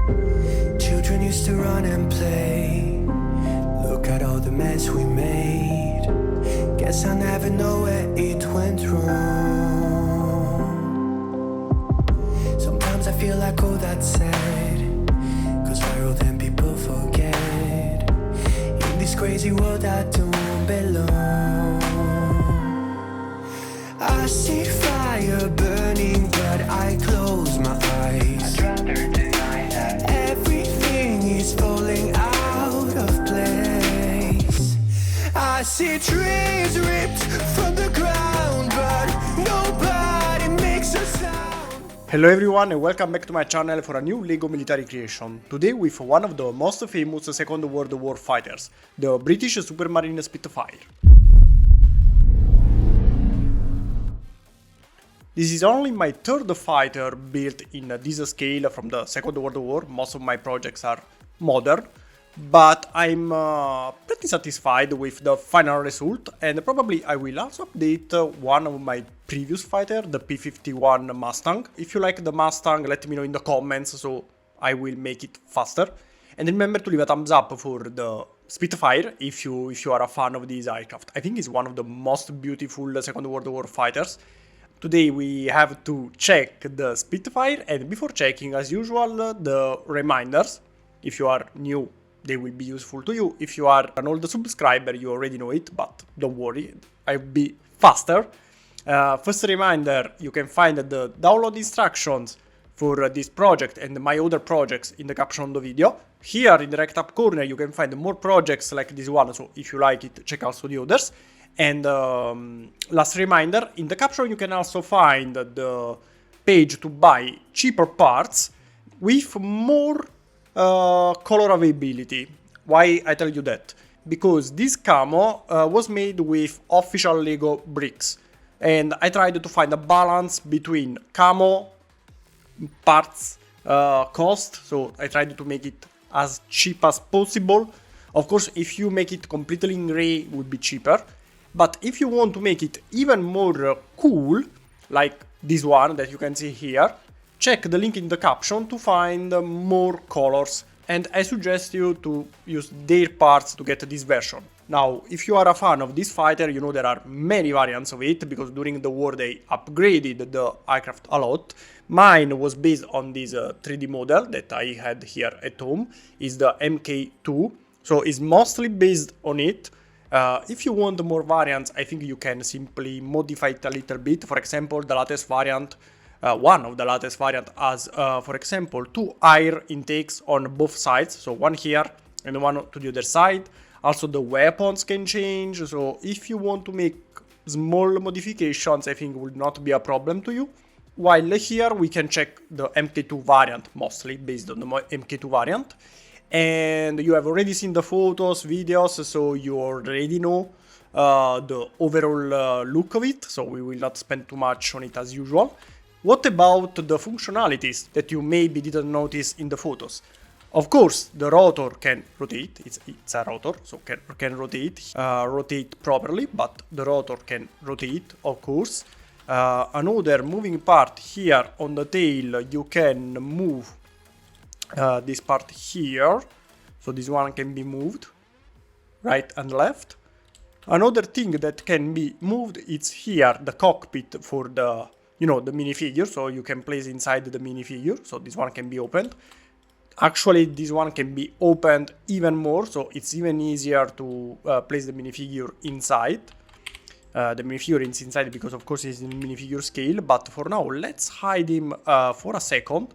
Children used to run and play. Look at all the mess we made. Guess I'll never know where it went wrong. Sometimes I feel like all that's sad, 'cause viral then people forget. In this crazy world I don't belong. I see fire burning but I close my eyes. I'd rather deny that. Everything is falling out of place. I see trees ripped from the ground but nobody makes a sound. Hello everyone and welcome back to my channel for a new LEGO military creation. Today with one of the most famous Second World War fighters, the British Supermarine Spitfire. This is only my third fighter built in this scale from the Second World War. Most of my projects are modern, but I'm pretty satisfied with the final result, and probably I will also update one of my previous fighter, the P-51 Mustang. If you like the Mustang, let me know in the comments so I will make it faster. And remember to leave a thumbs up for the Spitfire if you are a fan of this aircraft. I think it's one of the most beautiful Second World War fighters. Today we have to check the Spitfire, and before checking, as usual, the reminders. If you are new, they will be useful to you. If you are an old subscriber, you already know it, but don't worry, I'll be faster. First reminder, you can find the download instructions for this project and my other projects in the caption of the video. Here in the right up corner you can find more projects like this one, so if you like it, check also the others. And last reminder, in the caption you can also find the page to buy cheaper parts with more color availability. Why I tell you that? Because this camo was made with official LEGO bricks, and I tried to find a balance between camo parts cost, so I tried to make it as cheap as possible. Of course, if you make it completely in gray, it would be cheaper. But if you want to make it even more cool, like this one that you can see here, check the link in the caption to find more colors, and I suggest you to use their parts to get this version. Now, if you are a fan of this fighter, you know there are many variants of it, because during the war they upgraded the aircraft a lot. Mine was based on this 3D model that I had here at home, is the Mk2, so it's mostly based on it. If you want more variants, I think you can simply modify it a little bit. For example, the latest variant, one of the latest variant has, for example, 2 air intakes on both sides, so one here and one to the other side. Also, the weapons can change, so if you want to make small modifications, I think it will not be a problem to you. While here we can check the Mk2 variant, mostly based on the Mk2 variant. And you have already seen the photos, videos, so you already know the overall look of it, so we will not spend too much on it as usual. What about the functionalities that you maybe didn't notice in the photos? Of course, the rotor can rotate, it's a rotor, so can rotate properly, but the rotor can rotate, of course. Another moving part here on the tail, you can move this part here, so this one can be moved right and left. Another thing that can be moved is here the cockpit for the the minifigure, so you can place inside the minifigure, so this one can be opened. Actually, this one can be opened even more, so it's even easier to place the minifigure inside. The minifigure is inside because of course it's in minifigure scale, but for now let's hide him for a second.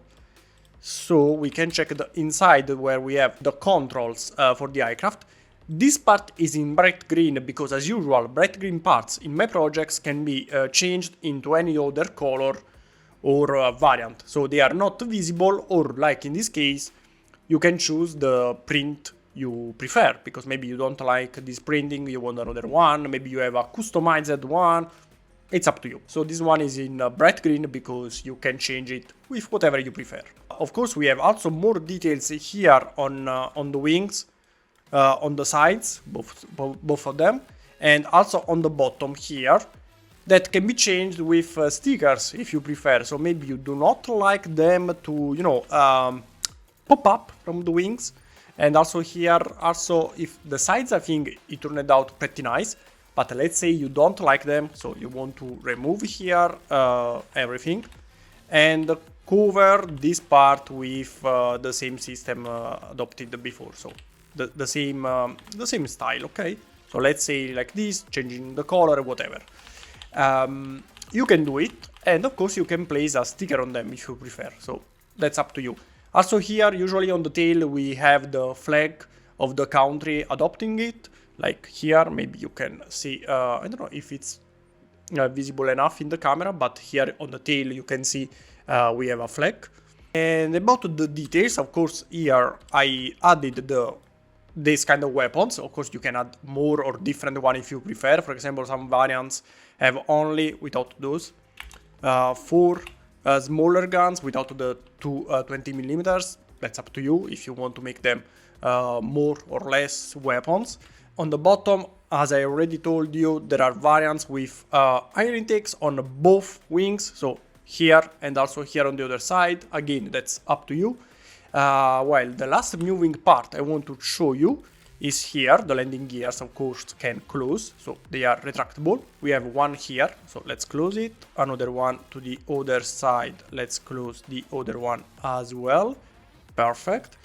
So we can check the inside where we have the controls for the aircraft. This part is in bright green because, as usual, bright green parts in my projects can be changed into any other color or variant. So they are not visible, or like in this case, you can choose the print you prefer, because maybe you don't like this printing, you want another one, maybe you have a customized one. It's up to you. So this one is in bright green because you can change it with whatever you prefer. Of course, we have also more details here on the wings, on the sides, both of them, and also on the bottom here, that can be changed with stickers if you prefer. So maybe you do not like them to, pop up from the wings. And also here, also if the sides, I think it turned out pretty nice, but let's say you don't like them, so you want to remove here everything and cover this part with the same system adopted before, so the same style, okay? So let's say like this, changing the color, whatever. You can do it, and of course you can place a sticker on them if you prefer, so that's up to you. Also here, usually on the tail, we have the flag of the country adopting it. Like here, maybe you can see, I don't know if it's visible enough in the camera, but here on the tail you can see we have a flag. And about the details, of course, here I added this kind of weapons. Of course, you can add more or different one if you prefer. For example, some variants have only, without those, 4 smaller guns without the 20mm. That's up to you if you want to make them more or less weapons. On the bottom, as I already told you, there are variants with iron intakes on both wings, so here and also here on the other side. Again, that's up to you. While the last moving part I want to show you is here. The landing gears, of course, can close, so they are retractable. We have one here, so let's close it. Another one to the other side. Let's close the other one as well. Perfect.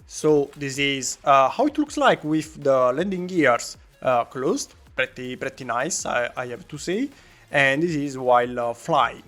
So this is how it looks like with the landing gears closed. Pretty nice, I have to say. And this is while flying.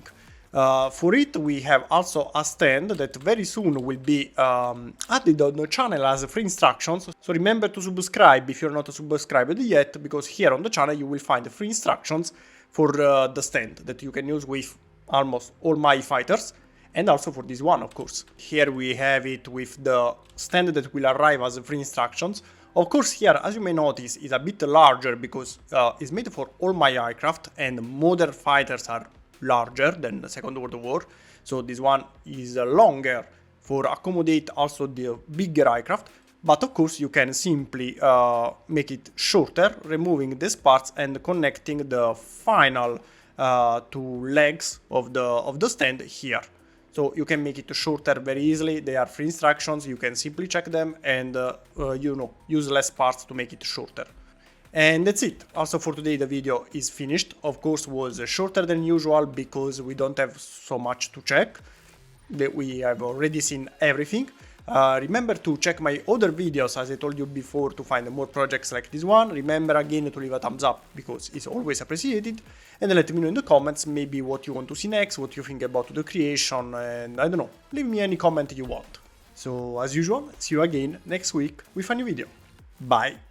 For it, we have also a stand that very soon will be added on the channel as free instructions. So remember to subscribe if you're not subscribed yet, because here on the channel you will find free instructions for the stand that you can use with almost all my fighters, and also for this one, of course. Here we have it with the stand that will arrive as free instructions. Of course, here, as you may notice, is a bit larger because it's made for all my aircraft, and modern fighters are larger than the Second World War, so this one is longer for accommodate also the bigger aircraft, but of course you can simply make it shorter, removing these parts and connecting the final 2 legs of the stand here. So you can make it shorter very easily. They are free instructions, you can simply check them and use less parts to make it shorter. And that's it. Also for today the video is finished. Of course was shorter than usual because we don't have so much to check. We have already seen everything. Remember to check my other videos, as I told you before, to find more projects like this one. Remember again to leave a thumbs up because it's always appreciated. And then let me know in the comments maybe what you want to see next, what you think about the creation, and I don't know, leave me any comment you want. So as usual, see you again next week with a new video. Bye!